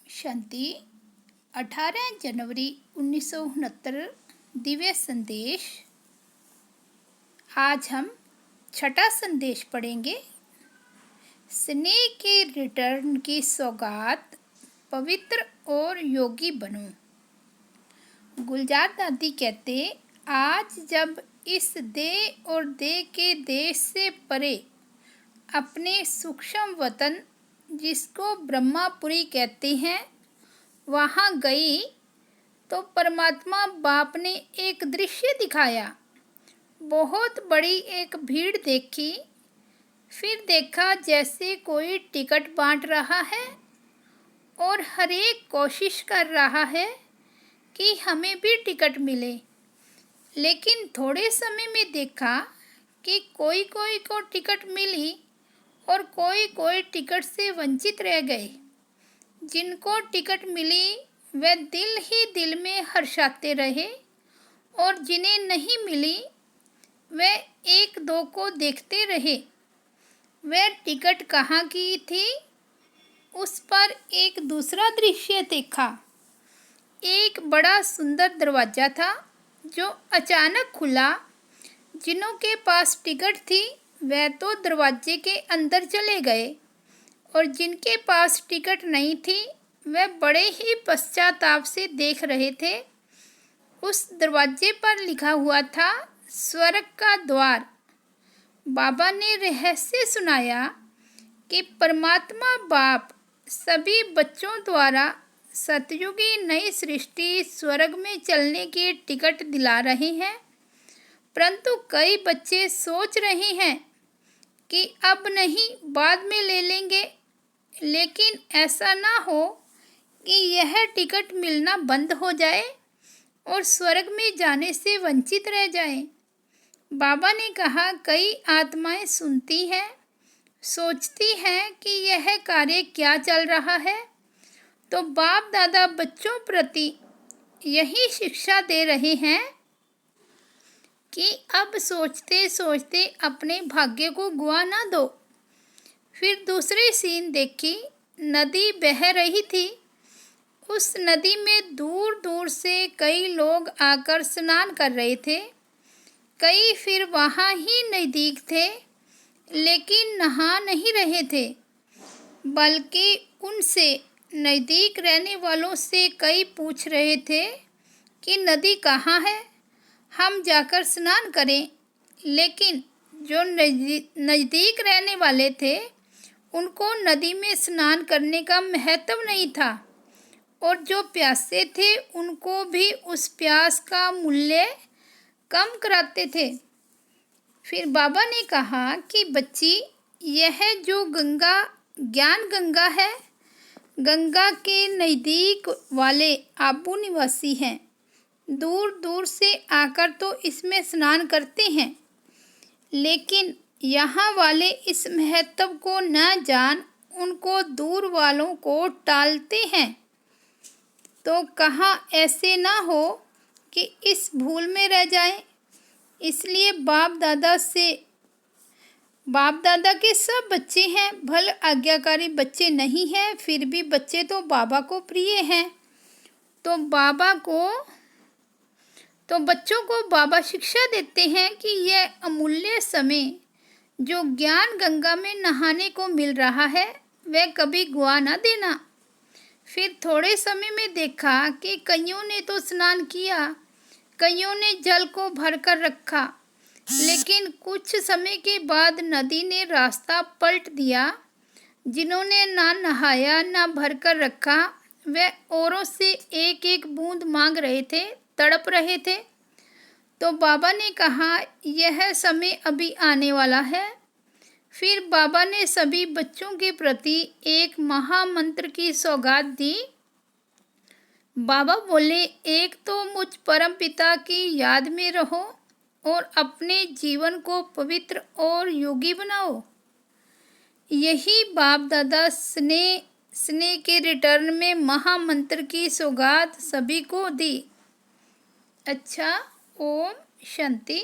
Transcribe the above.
शांति 18 जनवरी 1969 दिव्य संदेश। आज हम छठा संदेश पढ़ेंगे। स्नेह के रिटर्न की सौगात, पवित्र और योगी बनो। गुलजार दादी कहते, आज जब इस देह और देह के देश से परे अपने सूक्ष्म वतन, जिसको ब्रह्मापुरी कहते हैं, वहाँ गई तो परमात्मा बाप ने एक दृश्य दिखाया। बहुत बड़ी एक भीड़ देखी। फिर देखा जैसे कोई टिकट बांट रहा है और हर एक कोशिश कर रहा है कि हमें भी टिकट मिले। लेकिन थोड़े समय में देखा कि कोई कोई को टिकट मिली और कोई कोई टिकट से वंचित रह गए। जिनको टिकट मिली वे दिल ही दिल में हर्षाते रहे और जिन्हें नहीं मिली वे एक दो को देखते रहे। वे टिकट कहाँ की थी, उस पर एक दूसरा दृश्य देखा। एक बड़ा सुंदर दरवाज़ा था जो अचानक खुला। जिनों के पास टिकट थी वह तो दरवाजे के अंदर चले गए और जिनके पास टिकट नहीं थी वे बड़े ही पश्चाताप से देख रहे थे। उस दरवाजे पर लिखा हुआ था, स्वर्ग का द्वार। बाबा ने रहस्य सुनाया कि परमात्मा बाप सभी बच्चों द्वारा सतयुगी नई सृष्टि स्वर्ग में चलने की टिकट दिला रहे हैं, परंतु कई बच्चे सोच रहे हैं कि अब नहीं, बाद में ले लेंगे। लेकिन ऐसा ना हो कि यह टिकट मिलना बंद हो जाए और स्वर्ग में जाने से वंचित रह जाएं। बाबा ने कहा, कई आत्माएं सुनती हैं, सोचती हैं कि यह कार्य क्या चल रहा है, तो बाप दादा बच्चों प्रति यही शिक्षा दे रहे हैं कि अब सोचते सोचते अपने भाग्य को गुआ ना दो। फिर दूसरी सीन देखी। नदी बह रही थी। उस नदी में दूर दूर से कई लोग आकर स्नान कर रहे थे। कई फिर वहाँ ही नज़दीक थे, लेकिन नहा नहीं रहे थे, बल्कि उनसे नज़दीक रहने वालों से कई पूछ रहे थे कि नदी कहाँ है, हम जाकर स्नान करें। लेकिन जो नज़दीक रहने वाले थे उनको नदी में स्नान करने का महत्व नहीं था और जो प्यासे थे उनको भी उस प्यास का मूल्य कम कराते थे। फिर बाबा ने कहा कि बच्ची, यह जो गंगा ज्ञान गंगा है, गंगा के नज़दीक वाले आबू निवासी हैं। दूर दूर से आकर तो इसमें स्नान करते हैं, लेकिन यहाँ वाले इस महत्व को न जान उनको दूर वालों को टालते हैं। तो कहाँ ऐसे ना हो कि इस भूल में रह जाएं। इसलिए बाप दादा के सब बच्चे हैं, भले आज्ञाकारी बच्चे नहीं हैं, फिर भी बच्चे तो बाबा को प्रिय हैं। तो बच्चों को बाबा शिक्षा देते हैं कि यह अमूल्य समय जो ज्ञान गंगा में नहाने को मिल रहा है वह कभी गुआ ना देना। फिर थोड़े समय में देखा कि कईयों ने तो स्नान किया, कईयों ने जल को भर कर रखा, लेकिन कुछ समय के बाद नदी ने रास्ता पलट दिया। जिन्होंने ना नहाया ना भर कर रखा वे औरों से एक एक बूंद मांग रहे थे, तड़प रहे थे। तो बाबा ने कहा, यह समय अभी आने वाला है। फिर बाबा ने सभी बच्चों के प्रति एक महामंत्र की सौगात दी। बाबा बोले, एक तो मुझ परम पिता की याद में रहो और अपने जीवन को पवित्र और योगी बनाओ। यही बाप दादा स्नेह के रिटर्न में महामंत्र की सौगात सभी को दी। अच्छा, ओम शांति।